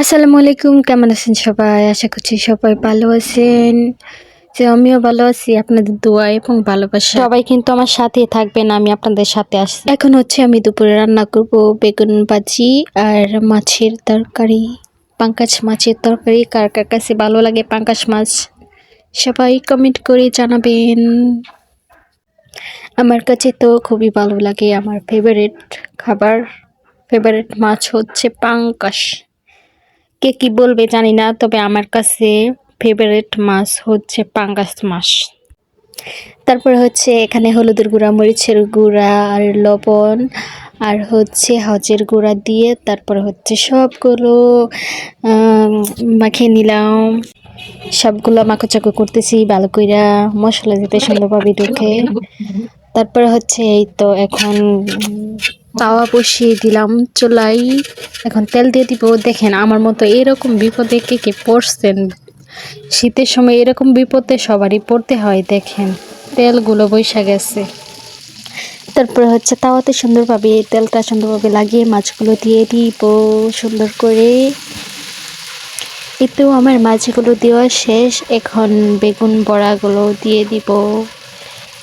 আসসালামু আলাইকুম, কেমন আছেন সবাই? আশা করছি সবাই ভালো আছেন। যে আমিও ভালো আছি আপনাদের দোয়া এবং ভালোবাসা। সবাই কিন্তু আমার সাথে থাকবেন, আমি আপনাদের সাথে আছি। এখন হচ্ছে আমি দুপুরে রান্না করব বেগুন ভাজি আর মাছের তরকারি, পাঙ্গাস মাছের তরকারি। কার কার কাছে ভালো লাগে পাঙ্গাস মাছ সবাই কমেন্ট করে জানাবেন। আমার কাছে তো খুবই ভালো লাগে, আমার ফেভারিট খাবার, ফেভারিট মাছ হচ্ছে পাঙ্গাস। কে কি বলবে জানি না, তবে আমার কাছে ফেভারিট মাছ হচ্ছে পাঙ্গাস মাছ। তারপরে হচ্ছে এখানে হলুদের গুঁড়া, মরিচের গুঁড়া আর লবণ আর হচ্ছে হজের গুঁড়া দিয়ে তারপরে হচ্ছে সবগুলো মাখিয়ে নিলাম। সবগুলো মাখাচাকু করতেছি ভালো কইরা, মশলা দিতে সুন্দরভাবে ঢুকে। তারপরে হচ্ছে এই তো এখন তাওয়া বসিয়ে দিলাম চুলাই, এখন তেল দিয়ে দিব। দেখেন আমার মতো এরকম বিপদে কে কে পড়ছেন? শীতের সময় এরকম বিপদে সবারই পড়তে হয়। দেখেন তেলগুলো বৈশা গেছে। তারপরে হচ্ছে তাওয়াতে সুন্দরভাবে তেলটা সুন্দরভাবে লাগিয়ে মাছগুলো দিয়ে দিব সুন্দর করে। এতেও আমার মাছগুলো দেওয়া শেষ, এখন বেগুন বড়াগুলো দিয়ে দিব,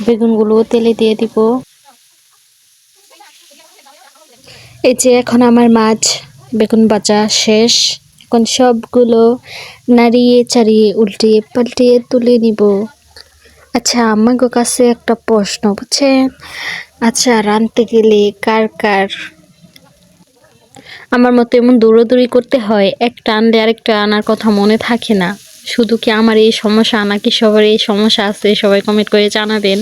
বেগুনগুলো তেলে দিয়ে দিব। এই যে এখন আমার মাছ বেগুন ভাজা শেষ, এখন সবগুলো নাড়িয়ে চাড়িয়ে উল্টিয়ে পাল্টিয়ে তুলে নিব। আচ্ছা, আমাকে কাছে একটা প্রশ্ন, বুঝছেন? আচ্ছা, রাঁধতে গেলে কার কার আমার মতো এমন দৌড়াদৌড়ি করতে হয়, একটা আনলে আরেকটা আনার কথা মনে থাকে না? শুধু কি আমার এই সমস্যা নাকি সবার এই সমস্যা আছে? সবাই কমেন্ট করে জানাবেন।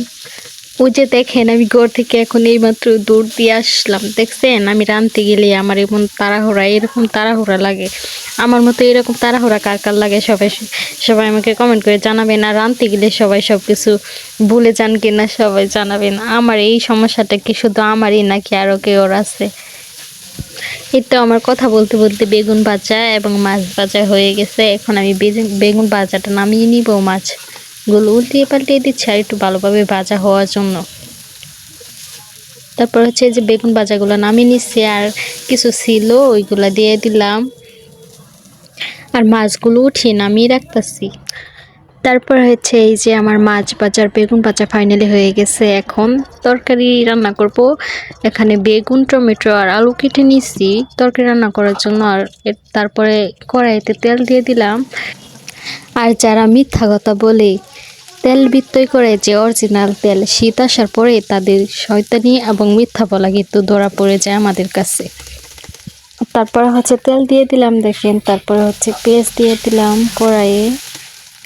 ওই যে দেখেন আমি ঘর থেকে এখন এইমাত্র দৌড় দিয়ে আসলাম, দেখছেন? আমি রাঁধতে গেলে আমার এমন তাড়াহুড়া, এরকম তাড়াহুড়া লাগে। আমার মতো এরকম তাড়াহুড়া কার কার লাগে সবাই সবাই আমাকে কমেন্ট করে জানাবেন। আর রাঁধতে গেলে সবাই সব কিছু ভুলে যান কিনা সবাই জানাবেন। আমার এই সমস্যাটা কি শুধু আমারই নাকি আরও কেউ আছে? এই তো আমার কথা বলতে বলতে বেগুন ভাজা এবং মাছ ভাজা হয়ে গেছে। এখন আমি বেগুন ভাজাটা নামিয়ে নিব, মাছগুলো উল্টিয়ে পাল্টিয়ে দিচ্ছি আর একটু ভালোভাবে ভাজা হওয়ার জন্য। তারপর হচ্ছে যে বেগুন ভাজাগুলো নামিয়ে নিচ্ছি, আর কিছু ছিল ওইগুলো দিয়ে দিলাম, আর মাছগুলো উঠিয়ে নামিয়ে রাখতেছি। তারপর হচ্ছে এই যে আমার মাছ ভাজার বেগুন ভাজা ফাইনালি হয়ে গেছে। এখন তরকারি রান্না করব। এখানে বেগুন, টমেটো আর আলু কেটে নিচ্ছি তরকারি রান্না করার জন্য। আর তারপরে কড়াইতে তেল দিয়ে দিলাম। আর যারা মিথ্যা কথা বলে তেল বিক্রয় করে, যে অরিজিনাল তেল, শীত আসার পরে তাদের শয়তানি এবং মিথ্যা বলা কিন্তু ধরা পড়ে যায় আমাদের কাছে। তারপরে হচ্ছে তেল দিয়ে দিলাম, দেখেন। তারপরে হচ্ছে পেঁয়াজ দিয়ে দিলাম কড়াইয়ে।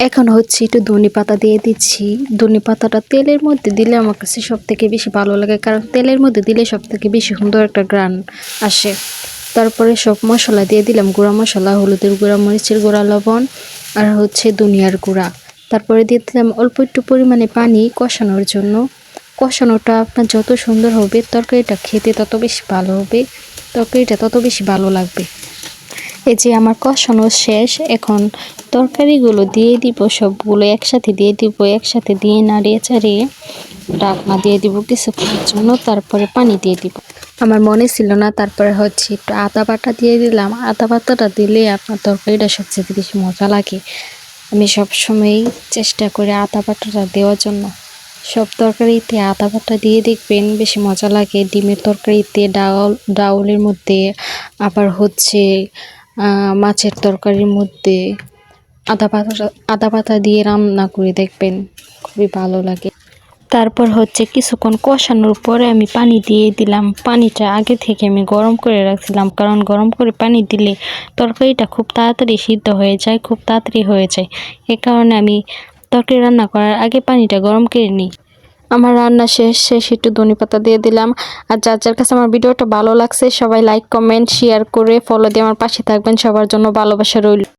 এখন হচ্ছে একটু ধনে পাতা দিয়ে দিচ্ছি। ধনে পাতাটা তেলের মধ্যে দিলে আমার কাছে সব থেকে বেশি ভালো লাগে, কারণ তেলের মধ্যে দিলে সব থেকে বেশি সুন্দর একটা ঘ্রাণ আসে। তারপরে সব মশলা দিয়ে দিলাম, গুঁড়া মশলা, হলুদের গুঁড়া, মরিচের গুঁড়া, লবণ আর হচ্ছে ধনিয়ার গুঁড়া। তারপরে দিয়ে দিলাম অল্প একটু পরিমাণে পানি কষানোর জন্য। কষানোটা আপনার যত সুন্দর হবে তরকারিটা খেতে তত বেশি ভালো হবে, তরকারিটা তত বেশি ভালো লাগবে। এই যে আমার কষানো শেষ, এখন তরকারিগুলো দিয়ে দিব, সবগুলো একসাথে দিয়ে দিব। একসাথে দিয়ে নাড়িয়ে চাড়িয়ে ঢাকনা দিয়ে দিব কিছুক্ষণের জন্য, তারপরে পানি দিয়ে দিব। আমার মনে ছিল না, তারপরে হচ্ছে একটু আদা বাটা দিয়ে দিলাম। আদা বাটাটা দিলে আপনার তরকারিটা সবচেয়ে বেশি মজা লাগে। আমি সবসময়ই চেষ্টা করি আদা বাটাটা দেওয়ার জন্য। সব তরকারিতে আদা বাটা দিয়ে দেখবেন বেশি মজা লাগে। ডিমের তরকারিতে, ডাউলের মধ্যে, আবার হচ্ছে মাছের তরকারির মধ্যে আদা পাতা দিয়ে রান্না করে দেখবেন, খুবই ভালো লাগে। তারপর হচ্ছে কিছুক্ষণ কষানোর পরে আমি পানি দিয়ে দিলাম। পানিটা আগে থেকে আমি গরম করে রাখছিলাম, কারণ গরম করে পানি দিলে তরকারিটা খুব তাড়াতাড়ি সিদ্ধ হয়ে যায়, খুব তাড়াতাড়ি হয়ে যায়। এ কারণে আমি তরকারি রান্না করার আগে পানিটা গরম করে নিই। আমার রান্না শেষ একটু ধনেপাতা দিয়ে দিলাম। আর যার যার কাছে আমার ভিডিওটা ভালো লাগছে সবাই লাইক, কমেন্ট, শেয়ার করে ফলো দিয়ে আমার পাশে থাকবেন। সবার জন্য ভালোবাসা রইল।